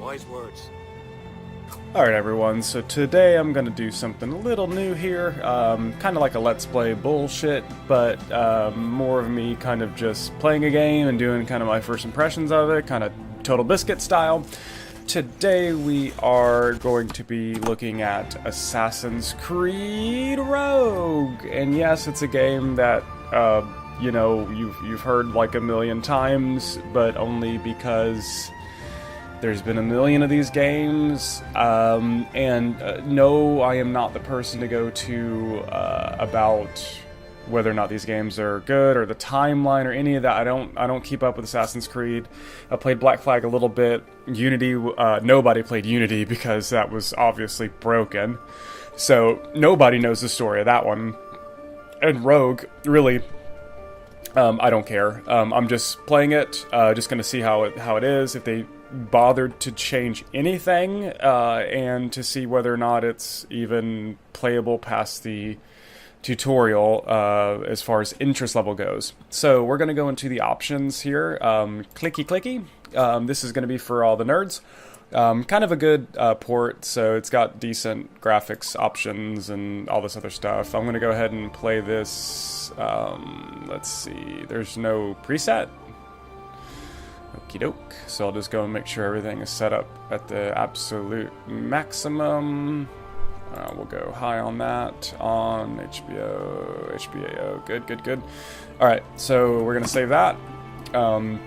Wise words. Alright everyone, so today I'm going to do something a little new here, kind of like a Let's Play bullshit, but more of me kind of just playing a game and doing kind of my first impressions of it, kind of Total Biscuit style. Today we are going to be looking at Assassin's Creed Rogue, and yes, it's a game that, you know, you've heard like a million times, but only because there's been a million of these games, no, I am not the person to go to about whether or not these games are good or the timeline or any of that. I don't keep up with Assassin's Creed. I played Black Flag a little bit. Unity, nobody played Unity because that was obviously broken. So nobody knows the story of that one. And Rogue, really, I don't care. I'm just playing it, just going to see how it is, if they bothered to change anything, and to see whether or not it's even playable past the tutorial as far as interest level goes. So we're going to go into the options here. Clicky clicky. This is going to be for all the nerds. Kind of a good port, so it's got decent graphics options and all this other stuff. I'm going to go ahead and play this. Let's see, there's no preset. Okie doke. So I'll just go and make sure everything is set up at the absolute maximum. We'll go high on that, on HBAO, good. Alright, so we're going to save that. And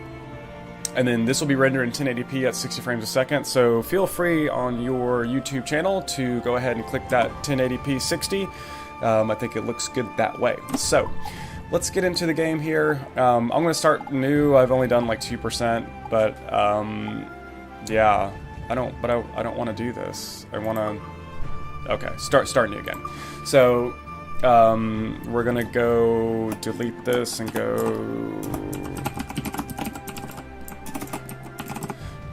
then this will be rendered in 1080p at 60 frames a second, so feel free on your YouTube channel to go ahead and click that 1080p 60. I think it looks good that way. So, let's get into the game here. I'm going to start new. I've only done like 2%, but yeah, I don't want to do this. I want to... Okay, start new again. So, we're gonna go delete this and go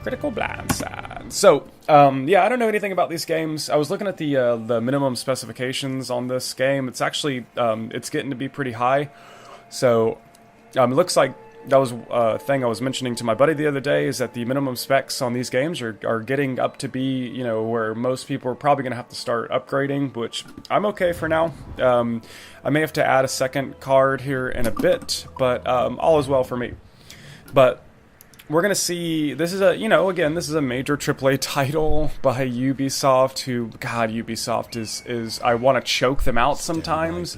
critical blind side. So, yeah, I don't know anything about these games. I was looking at the minimum specifications on this game. It's actually it's getting to be pretty high. So, it looks like that was a thing I was mentioning to my buddy the other day, is that the minimum specs on these games are getting up to be, you know, where most people are probably going to have to start upgrading, which I'm okay for now. I may have to add a second card here in a bit, but all is well for me. But we're going to see, this is a, you know, again, this is a major AAA title by Ubisoft, who, God, Ubisoft is I want to choke them out sometimes.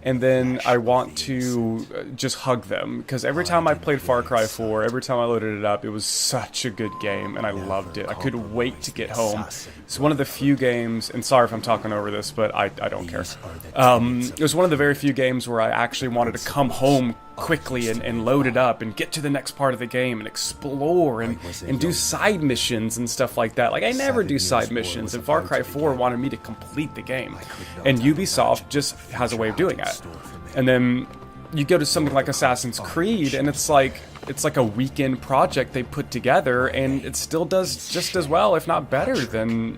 And then I want to just hug them, because every time I played Far Cry 4, every time I loaded it up, it was such a good game, and I loved it. I couldn't wait to get home. It's one of the few games, and sorry if I'm talking over this, but I don't care. It was one of the very few games where I actually wanted to come home quickly and load it up and get to the next part of the game and explore and do side missions and stuff like that. Like, I never do side missions, and Far Cry 4 wanted me to complete the game. And Ubisoft just has a way of doing that. And then you go to something like Assassin's Creed, and it's like a weekend project they put together, and it still does just as well, if not better, than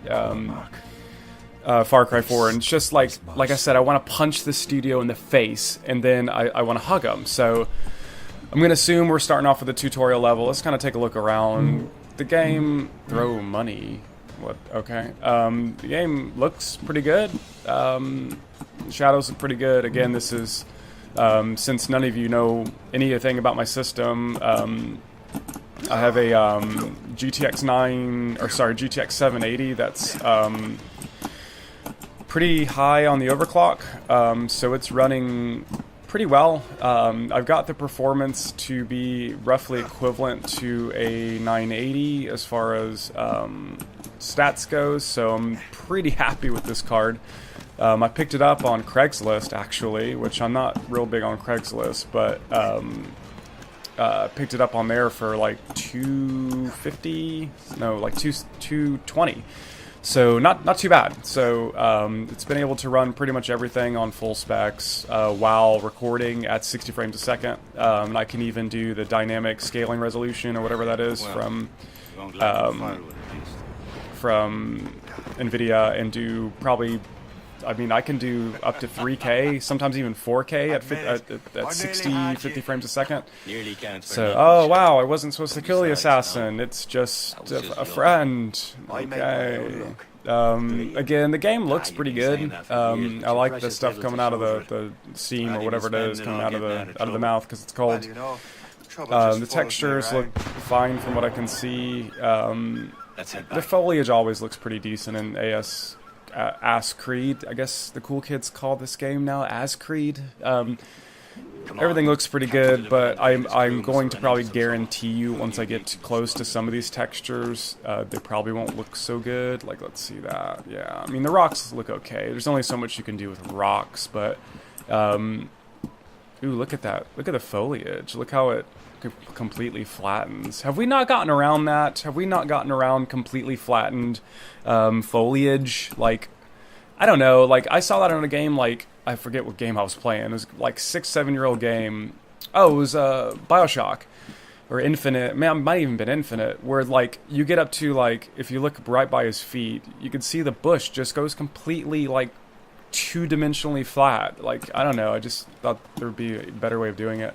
Far Cry 4. And it's just like I said, I want to punch the studio in the face, and then I want to hug them. So I'm going to assume we're starting off with a tutorial level. Let's kind of take a look around the game. Throw money. What? Okay. The game looks pretty good. Shadows look pretty good. Again, this is, since none of you know anything about my system, I have a GTX 780 that's pretty high on the overclock, so it's running pretty well. I've got the performance to be roughly equivalent to a 980 as far as stats goes, so I'm pretty happy with this card. I picked it up on Craigslist, actually, which I'm not real big on Craigslist, but picked it up on there for like $250, no, like $220. So not too bad. So it's been able to run pretty much everything on full specs while recording at 60 frames a second. And I can even do the dynamic scaling resolution or whatever that is from NVIDIA, and do probably I mean, I can do up to 3K, sometimes even 4K at 50 frames a second. So, oh wow, I wasn't supposed to kill the assassin. It's just a friend. Okay. Again, the game looks pretty good. I like the stuff coming out of the steam or whatever it is coming out of the mouth because it's cold. The textures look fine from what I can see. The foliage always looks pretty decent in As Creed. I guess the cool kids call this game now As Creed. Everything looks pretty good, but I'm going to probably guarantee you once I get close to some of these textures, they probably won't look so good. Like, let's see that. Yeah, I mean, the rocks look okay. There's only so much you can do with rocks, but... ooh, look at that. Look at the foliage. Look how it completely flattens. Have we not gotten around that? Have we not gotten around completely flattened foliage? Like, I don't know. Like, I saw that in a game, like, I forget what game I was playing. It was like 6-7-year-old game. Oh, it was Bioshock. Or Infinite. Man, it might even been Infinite. Where, like, you get up to, like, if you look right by his feet, you can see the bush just goes completely, like, two-dimensionally flat. Like, I don't know. I just thought there would be a better way of doing it.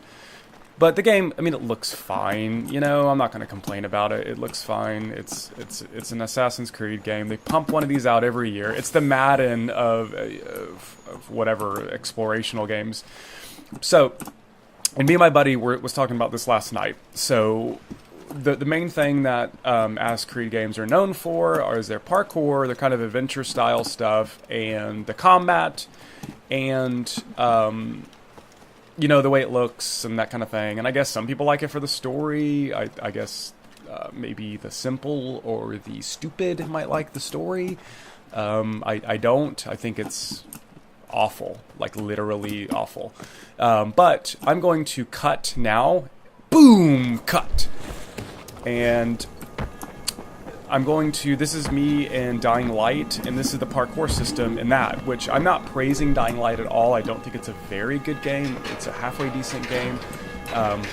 But the game, I mean, it looks fine. You know, I'm not going to complain about it. It looks fine. It's an Assassin's Creed game. They pump one of these out every year. It's the Madden of whatever explorational games. So, and me and my buddy was talking about this last night. So, the main thing that As Creed games are known for is their parkour, their kind of adventure style stuff, and the combat, and you know, the way it looks and that kind of thing. And I guess some people like it for the story. I guess maybe the simple or the stupid might like the story. I don't. I think it's awful, like literally awful. But I'm going to cut now. Boom! Cut! And I'm going to, this is me in Dying Light, and this is the parkour system in that, which I'm not praising Dying Light at all. I don't think it's a very good game. It's a halfway decent game.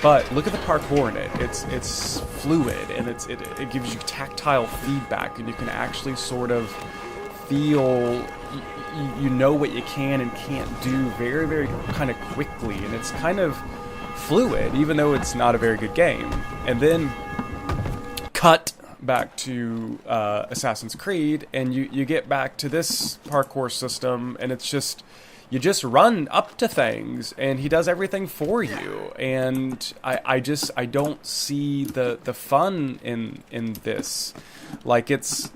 But look at the parkour in it. It's fluid, and it gives you tactile feedback, and you can actually sort of feel, you know what you can and can't do very, very kind of quickly, and it's kind of fluid, even though it's not a very good game. And then cut back to Assassin's Creed, and you get back to this parkour system, and it's just, you just run up to things, and he does everything for you. And I don't see the fun in this. Like, it's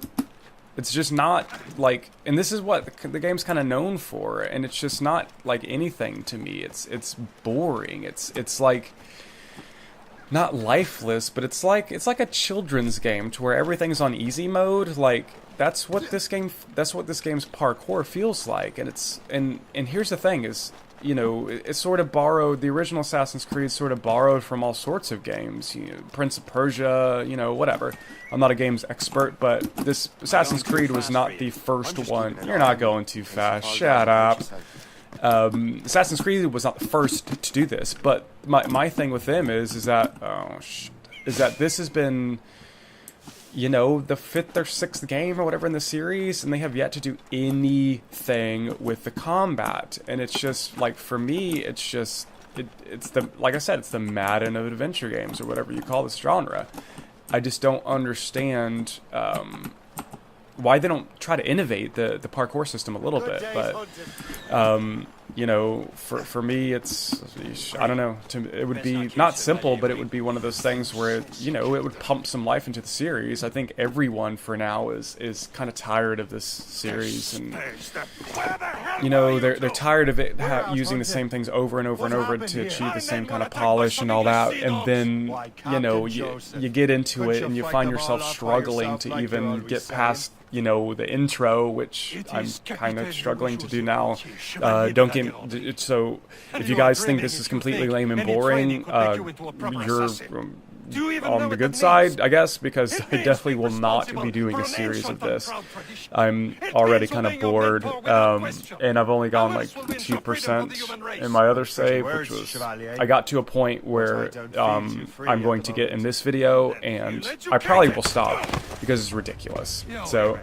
just not, like, and this is what the game's kind of known for, and it's just not like anything to me. It's boring. It's like, not lifeless, but it's like a children's game to where everything's on easy mode. Like, that's what this game's parkour feels like. And here's the thing is, you know, it's sort of borrowed, the original Assassin's Creed sort of borrowed from all sorts of games, you know, Prince of Persia, you know, whatever. I'm not a games expert, but this Assassin's Creed was not the first one. You're not going too fast. Shut up. Assassin's Creed was not the first to do this, but my thing with them is that this has been, you know, the 5th or 6th game or whatever in the series, and they have yet to do anything with the combat. And it's just like, for me, it's just it's the, like I said, it's the Madden of adventure games or whatever you call this genre. I just don't understand why they don't try to innovate the parkour system a little bit. But you know, for me, it's, I don't know, it would be not simple, but it would be one of those things where, you know, it would pump some life into the series. I think everyone for now is kind of tired of this series, and, you know, they're tired of it using the same things over and over and over to achieve the same kind of polish and all that. And then, you know, you get into it and you find yourself struggling to even get past, you know, the intro, which I'm kind of struggling to do now. Don't get so if you guys think this is completely lame and boring, you're on the good side, I guess, because I definitely will not be doing a series of this. I'm already kind of bored, and I've only gone like 2% in my other save, which was, I got to a point where I'm going to get in this video, and I probably will stop because it's ridiculous. So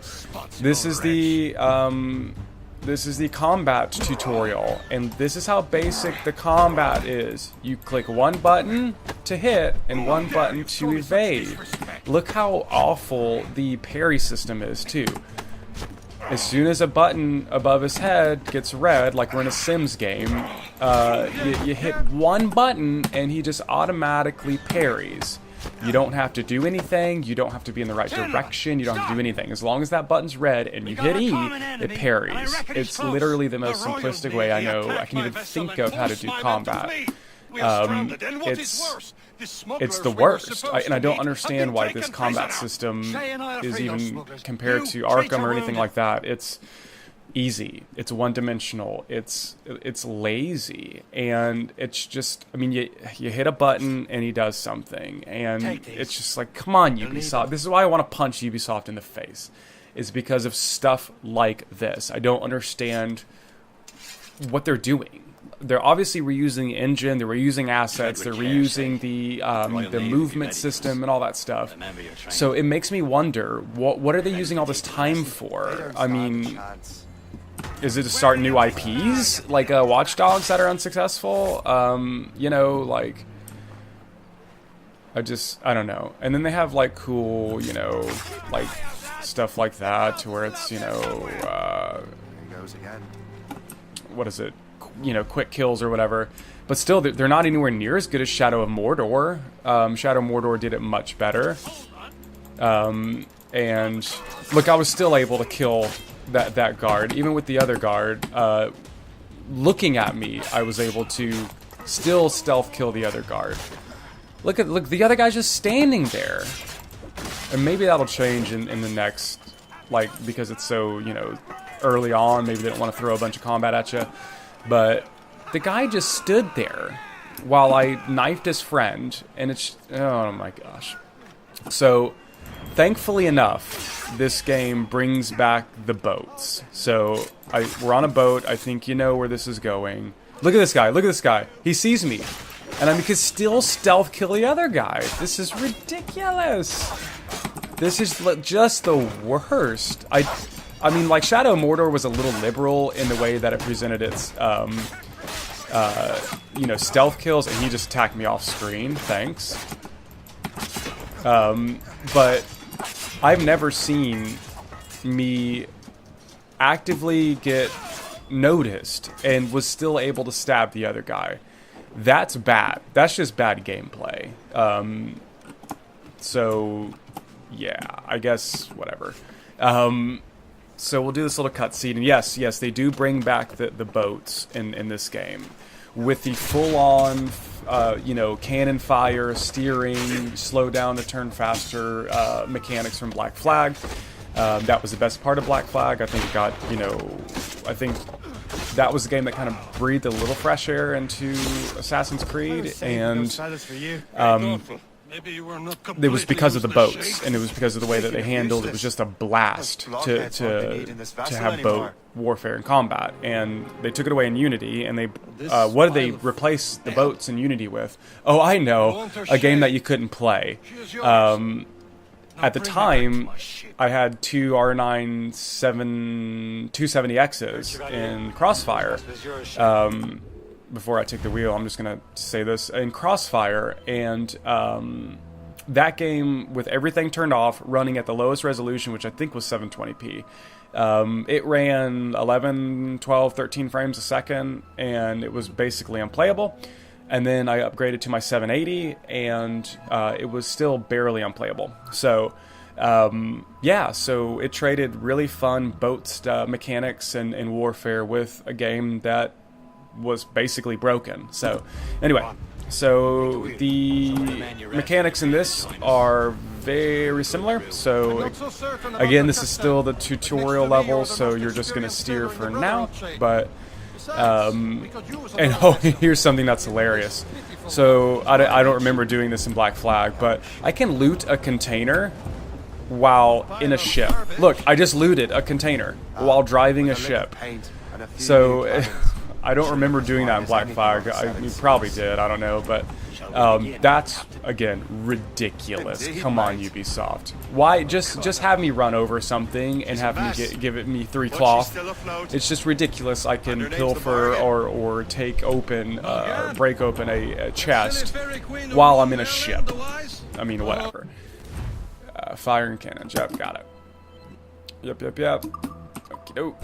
this is the this is the combat tutorial, and this is how basic the combat is. You click one button to hit and one button to evade. Look how awful the parry system is too. As soon as a button above his head gets red, like we're in a Sims game, you hit one button and he just automatically parries. You don't have to do anything, you don't have to be in the right direction, you don't have to do anything. As long as that button's red and you hit E, it parries. It's literally the most simplistic way I know I can even think of how to do combat. It's the worst, and I don't understand why this combat system is even compared to Arkham or anything like that. It's easy, it's one-dimensional, it's lazy, and it's just, I mean, you hit a button and he does something, and it's just like, come on, Ubisoft. This is why I want to punch Ubisoft in the face. It's because of stuff like this. I don't understand what they're doing. They're obviously reusing the engine, they're reusing assets, they're reusing the movement system and all that stuff. So it makes me wonder, what are they using all this time for? I mean, is it to start new IPs? Like Watch Dogs that are unsuccessful? You know, like, I don't know. And then they have like cool, you know, like stuff like that to where it's, you know, what is it? You know, quick kills or whatever, but still they're not anywhere near as good as Shadow of Mordor. Shadow of Mordor did it much better, and look, I was still able to kill that guard, even with the other guard looking at me. I was able to still stealth kill the other guard. Look, the other guy's just standing there, and maybe that'll change in the next, like, because it's so, you know, early on. Maybe they don't want to throw a bunch of combat at you. But the guy just stood there while I knifed his friend, and it's, oh my gosh. So, thankfully enough, this game brings back the boats. So, we're on a boat. I think you know where this is going. Look at this guy. Look at this guy. He sees me. And I can still stealth kill the other guy. This is ridiculous. This is just the worst. I mean, like, Shadow of Mordor was a little liberal in the way that it presented its, you know, stealth kills, and he just attacked me off screen. Thanks. But I've never seen me actively get noticed and was still able to stab the other guy. That's bad. That's just bad gameplay. So, yeah, I guess, whatever. So we'll do this little cutscene, and yes, they do bring back the boats in this game, with the full-on, you know, cannon fire, steering, slow down to turn faster mechanics from Black Flag. That was the best part of Black Flag. I think it got, you know, I think that was the game that kind of breathed a little fresh air into Assassin's Creed, and it was because of the boats, and it was because of the way that they handled it. It was just a blast to have boat warfare and combat, and they took it away in Unity, and they what did they replace the boats in Unity with? Oh, I know, a game that you couldn't play. At the time, I had two R9 270Xs in Crossfire. Before I take the wheel, I'm just going to say this. In Crossfire, and that game, with everything turned off, running at the lowest resolution, which I think was 720p, it ran 11, 12, 13 frames a second, and it was basically unplayable. And then I upgraded to my 780, and it was still barely unplayable. So, yeah, so it traded really fun boat mechanics and warfare with a game that was basically broken. So anyway, so the mechanics in this are very similar. So again, this is still the tutorial level, so you're just going to steer for now. But and oh, here's something that's hilarious. So I don't remember doing this in Black Flag, but I can loot a container while in a ship. Look, I just looted a container while driving a ship. So I don't remember doing that in Black Flag. You probably did, I don't know, but That's, again, ridiculous. Come on, Ubisoft. Why just have me run over something and have me give it me 3 cloth? It's just ridiculous. I can pilfer or take open, or break open a chest while I'm in a ship. I mean, whatever. Fire and cannons. Yep, got it. Yep. Okie doke.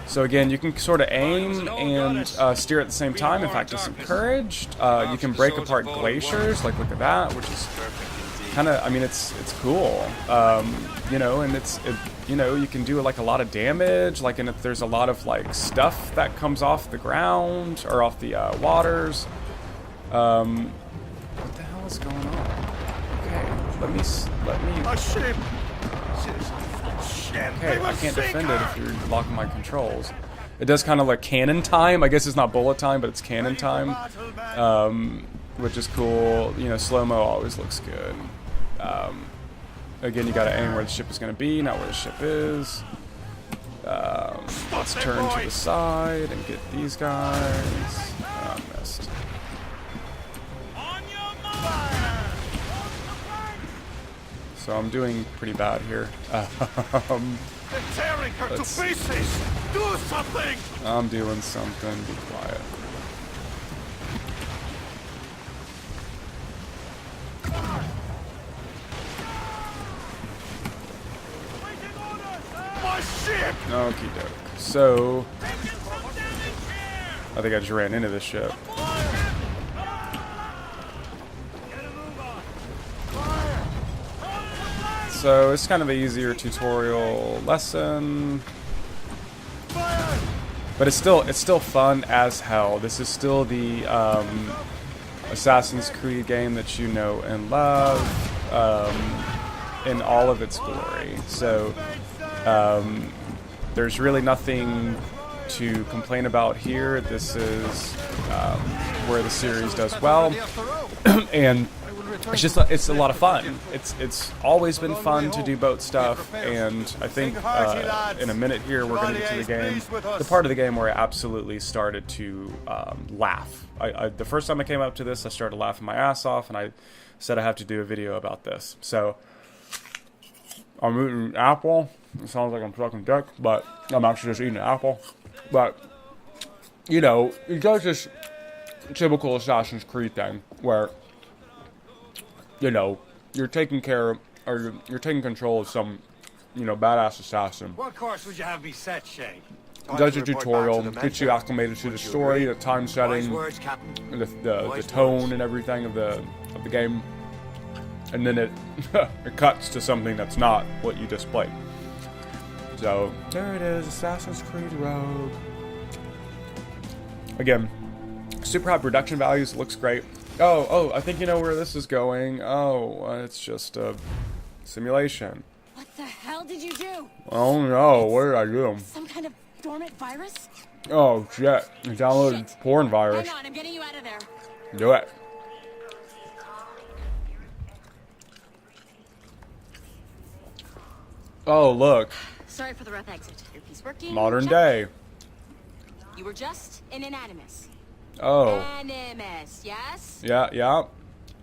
So again, you can sort of aim and steer at the same time. In fact, it's encouraged. You can break apart glaciers. Like, look at that, which is kind of, I mean, it's cool. You know, and you know, you can do like a lot of damage. Like, and if there's a lot of like stuff that comes off the ground or off the waters. What the hell is going on? Okay, let me. A ship. Okay, I can't defend it if you're locking my controls. It does kind of like cannon time. I guess it's not bullet time, but it's cannon time, which is cool. You know, slow-mo always looks good. Again, you gotta aim where the ship is gonna be, not where the ship is. Let's turn to the side and get these guys. Oh, I missed. So I'm doing pretty bad here. Tearing her to pieces. Do something. I'm doing something. Be quiet. My ship. Okie doke. So I think I just ran into this ship. So it's kind of an easier tutorial lesson, but it's still fun as hell. This is still the Assassin's Creed game that you know and love in all of its glory. So there's really nothing to complain about here. This is where the series does well, and it's a lot of fun. It's always been fun to do boat stuff, and I think in a minute here we're going to get to the part of the game where I absolutely started to laugh. The first time I came up to this, I started laughing my ass off, and I said I have to do a video about this. So I'm eating an apple. It sounds like I'm sucking dick, but I'm actually just eating an apple. But you know, it does this typical Assassin's Creed thing where, you know, you're taking care, or you're taking control of some, you know, badass assassin. What course would you have me set, Shay? Does a tutorial, gets you acclimated to the story, the time setting, the tone and everything of the game, and then it it cuts to something that's not what you just played. So there it is, Assassin's Creed Rogue. Again, super high production values, looks great. Oh, I think you know where this is going. Oh, it's just a simulation. What the hell did you do? Oh no, what did I do? Some kind of dormant virus? Oh shit, I downloaded porn virus. Hang on, I'm getting you out of there. Do it. Oh, look. Sorry for the rough exit. Your piece working? Modern Check. day. You were just an animus. Oh. Animus, yes? Yeah.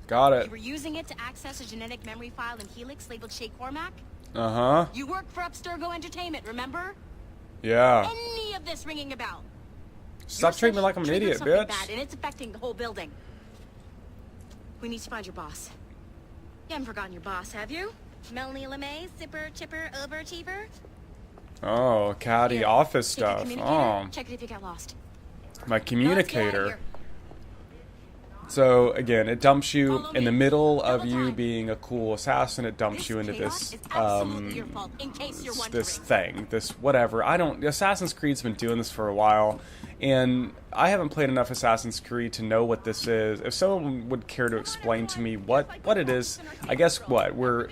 Got it. You were using it to access a genetic memory file in Helix labeled Shay Cormac? Uh-huh. You work for Upsturgo Entertainment, remember? Yeah. Any of this ringing a bell? Stop treating me like I'm an idiot, bitch. Bad, and it's affecting the whole building. We need to find your boss. You haven't forgotten your boss, have you? Melanie LeMay, zipper, chipper, overachiever? Oh, catty Here, office take your stuff. communicator, Oh, check it if you got lost. my Now communicator. let's get out So again, it dumps you Follow in me. the middle of Double you time. being a cool assassin. It dumps This you into chaos this is absolutely your fault, in case you're wondering. this thing, this whatever. Assassin's Creed's been doing this for a while, and I haven't played enough Assassin's Creed to know what this is. If someone would care to explain to me what it is, I guess where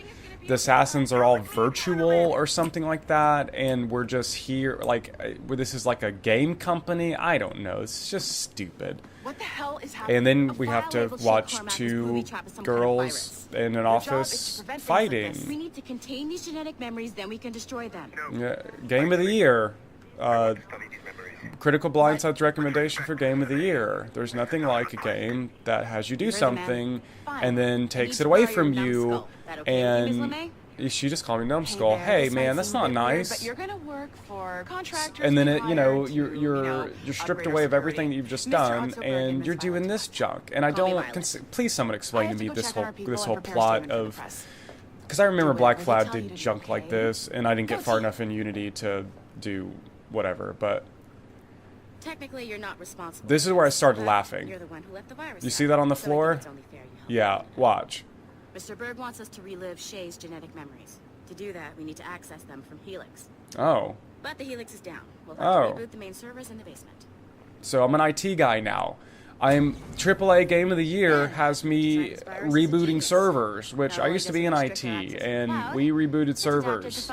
the assassins are all virtual or something like that, and we're just here, like, where this is like a game company. I don't know. It's just stupid. What the hell is happening? And then A we have file to labeled Shay watch Cormac is two booby-trapped with some kind of girls virus. in an Your job is to office prevent things like fighting. this. We need to contain these genetic memories, then we can destroy them. Yeah, game of the year. Critical Blindside's recommendation for Game of the Year. There's nothing like a game that has you do something and then takes it away from you, and she just called me numbskull. Hey man, that's not nice. But you're gonna work for contractors. And then we it, you know, hire you're to, stripped upgrade away our of everything that security. you've just Mr. done, October and and you're Miss doing Violet. this junk. And I Call me don't. Violet. Please, someone I explain have to me go this check whole on our people this and whole prepare a plot statement for the of. press. Because I remember Do it. Black Will they Flag tell you did to do junk like okay? this, and I didn't get Go far team. enough in Unity to do whatever. But Technically, you're not responsible. this is where I started But laughing. You're the one who left the virus. You see out, that on the so I think floor? it's only fair you help. Yeah, watch. Mr. Berg wants us to relive Shay's genetic memories. To do that, we need to access them from Helix. Oh, But the Helix is down. We'll have Oh. to reboot the main servers in the basement. so I'm an IT guy now. I'm AAA Game of the Year has me rebooting servers, which I used to be in IT, and we rebooted servers.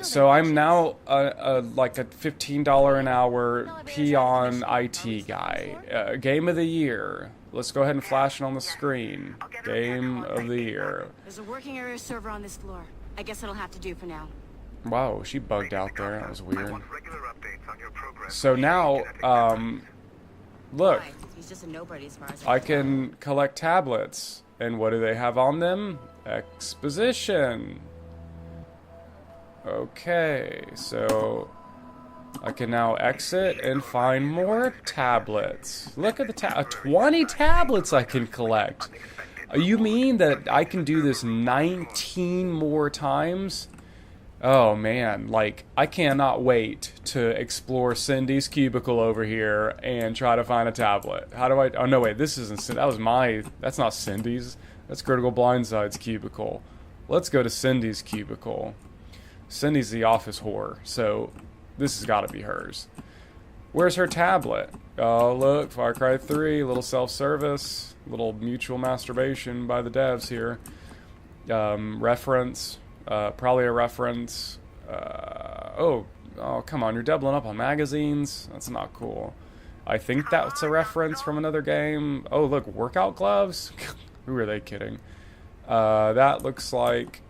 So I'm now like a $15 an hour peon IT guy. Game of the Year. Let's go ahead and flash it on the screen. Game of the Year. There's a working area server on this floor. I guess it'll have to do for now. Wow, she bugged out there. That was I weird. want regular updates on your progress. So now, look, Why? He's just a nobody as far as I can collect tablets. And what do they have on them? Exposition. Okay, so I can now exit and find more tablets. Look at the 20 tablets I can collect. You mean that I can do this 19 more times? Oh man, like, I cannot wait to explore Cindy's cubicle over here and try to find a tablet. How do I, oh no wait, this isn't, that's not Cindy's. That's Critical Blindside's cubicle. Let's go to Cindy's cubicle. Cindy's the office whore, so this has got to be hers. Where's her tablet? Oh look, Far Cry 3, little self-service, little mutual masturbation by the devs here. Reference. Probably a reference. Oh, come on, you're doubling up on magazines? That's not cool. I think that's a reference from another game. Oh, look, workout gloves? Who are they kidding? That looks like...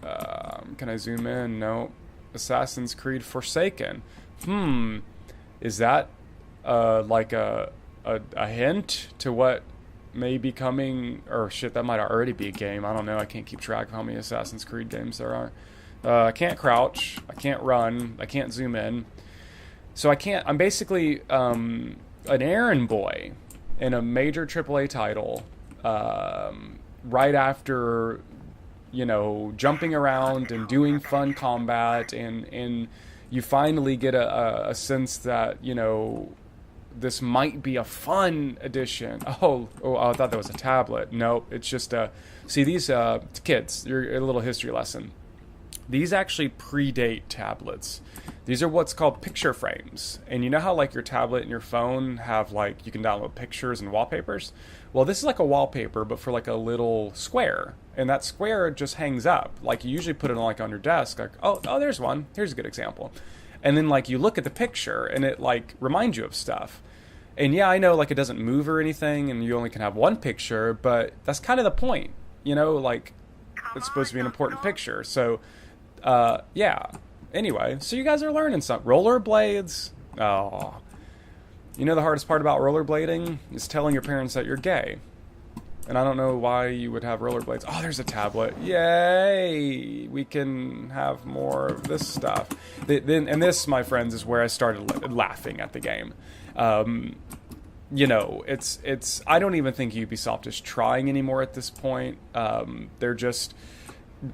can I zoom in? No. Assassin's Creed Forsaken. Is that like a hint to what may be coming, or shit, that might already be a game. I don't know. I can't keep track of how many Assassin's Creed games there are. I can't crouch. I can't run. I can't zoom in. So I'm basically an errand boy in a major AAA title right after, you know, jumping around and doing fun combat, and you finally get a sense that, you know, this might be a fun addition. Oh, I thought that was a tablet. Nope, it's just see, these kids, a little history lesson. These actually predate tablets. These are what's called picture frames. And you know how like your tablet and your phone have like, you can download pictures and wallpapers? Well, this is like a wallpaper, but for like a little square. And that square just hangs up. Like you usually put it on like on your desk. Like, oh, there's one. Here's a good example. And then like you look at the picture and it like reminds you of stuff. And yeah, I know like it doesn't move or anything and you only can have one picture, but that's kind of the point. You know, like it's supposed to be an important picture. So, yeah. Anyway, so you guys are learning something. Rollerblades. Oh. You know the hardest part about rollerblading is telling your parents that you're gay. And I don't know why you would have rollerblades. Oh, there's a tablet. Yay! We can have more of this stuff. And this, my friends, is where I started laughing at the game. You know, it's. I don't even think Ubisoft is trying anymore at this point. They're just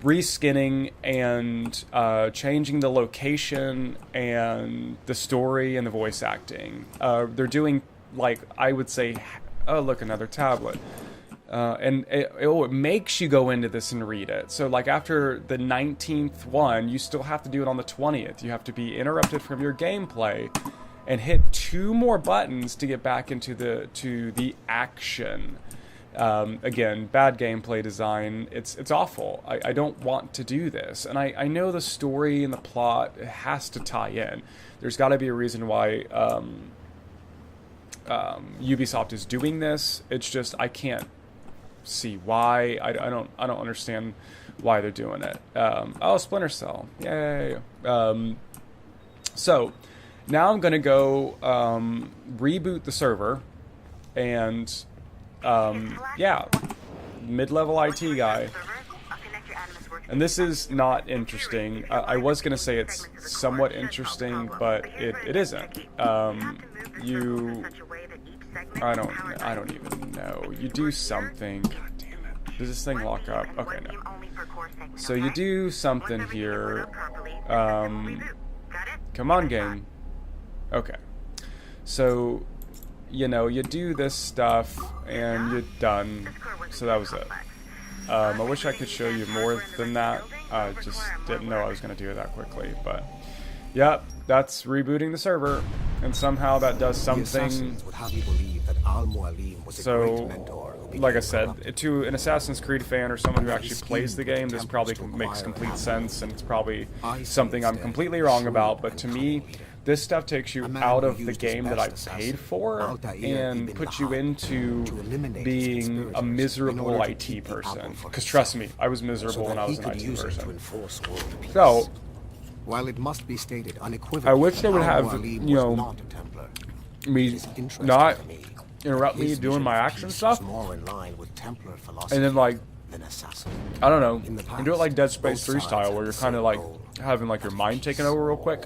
reskinning and changing the location and the story and the voice acting. They're doing, like, I would say, oh, look, another tablet. And it makes you go into this and read it. So, like, after the 19th one, you still have to do it on the 20th. You have to be interrupted from your gameplay and hit 2 more buttons to get back into the action. Again, bad gameplay design. It's awful. I don't want to do this. And I know the story and the plot has to tie in. There's got to be a reason why Ubisoft is doing this. It's just I can't see why. I don't understand why they're doing it. Oh, Splinter Cell. Yay. So Now I'm gonna go reboot the server, and yeah, mid-level IT guy. And this is not interesting. I was gonna say it's somewhat interesting, but it isn't. I don't even know. You do something. God damn it. Does this thing lock up? Okay, no. So you do something here. Come on, game. Okay. So, you know, you do this stuff and you're done. So that was it. I wish I could show you more than that. I just didn't know I was going to do it that quickly. But, yep, that's rebooting the server. And somehow that does something. So, like I said, to an Assassin's Creed fan or someone who actually plays the game, this probably makes complete sense. And it's probably something I'm completely wrong about. But to me, this stuff takes you out of the game that I paid for and puts you into being a miserable IT person. Because trust me, I was miserable when I was an IT person. So, while it must be stated unequivocally, I wish they would have, you know, me not interrupt me doing my action stuff, and then like, I don't know, and do it like Dead Space 3 style, where you're kind of like having like your mind taken over real quick.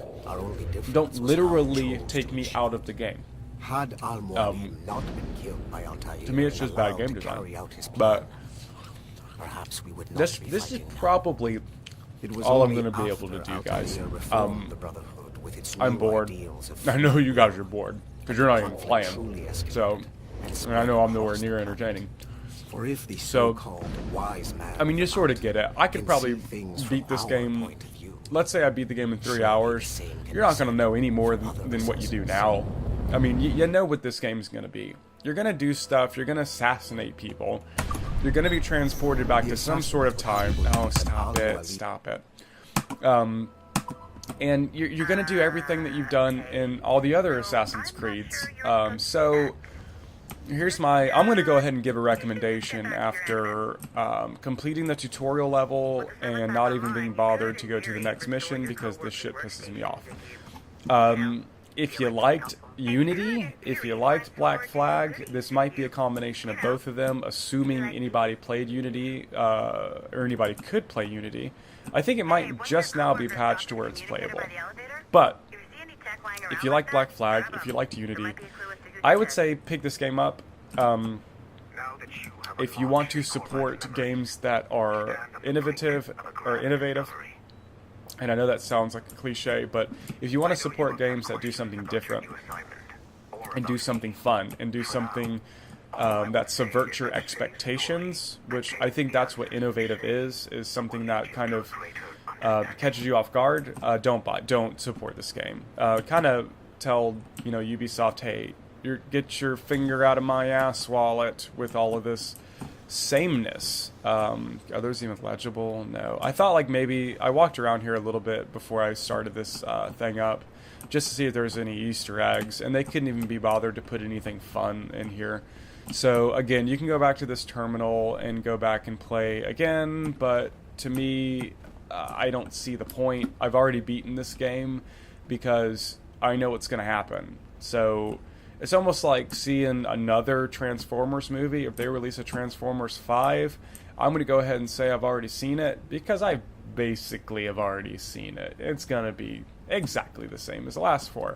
Don't literally take me out of the game. To me, it's just bad game design. But this is probably all I'm going to be able to do, guys. I'm bored. I know you guys are bored because you're not even playing. So, and I know I'm nowhere near entertaining. So, I mean, you sort of get it. I could probably beat this game. Let's say I beat the game in 3 hours. You're not going to know any more than what you do now. I mean, you know what this game is going to be. You're going to do stuff. You're going to assassinate people. You're going to be transported back to some sort of time. Oh, stop it. Stop it. And you're going to do everything that you've done in all the other Assassin's Creeds. So, here's I'm going to go ahead and give a recommendation after completing the tutorial level and not even being bothered to go to the next mission because this shit pisses me off. If you liked Unity, if you liked Black Flag, this might be a combination of both of them, assuming anybody played Unity, or anybody could play Unity. I think it might just now be patched to where it's playable. But, if you like Black Flag, if you liked Unity, I would say pick this game up. If you want to support games that are innovative, and I know that sounds like a cliche, but if you want to support games that do something different, and do something fun, and do something that subverts your expectations, which I think that's what innovative is something that kind of catches you off guard, don't support this game. Kind of tell, Ubisoft, hey, get your finger out of my ass wallet with all of this sameness. Are those even legible? No. I thought like maybe I walked around here a little bit before I started this thing up just to see if there's any Easter eggs, and they couldn't even be bothered to put anything fun in here. So again, you can go back to this terminal and go back and play again, but to me, I don't see the point. I've already beaten this game because I know what's going to happen. So it's almost like seeing another Transformers movie. If they release a Transformers 5, I'm going to go ahead and say I've already seen it because I basically have already seen it. It's going to be exactly the same as the last 4.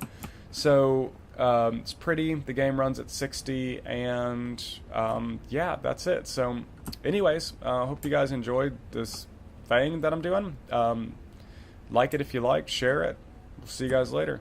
So it's pretty. The game runs at 60, and yeah, that's it. So anyways, hope you guys enjoyed this thing that I'm doing. Like it if you liked, share it. We'll see you guys later.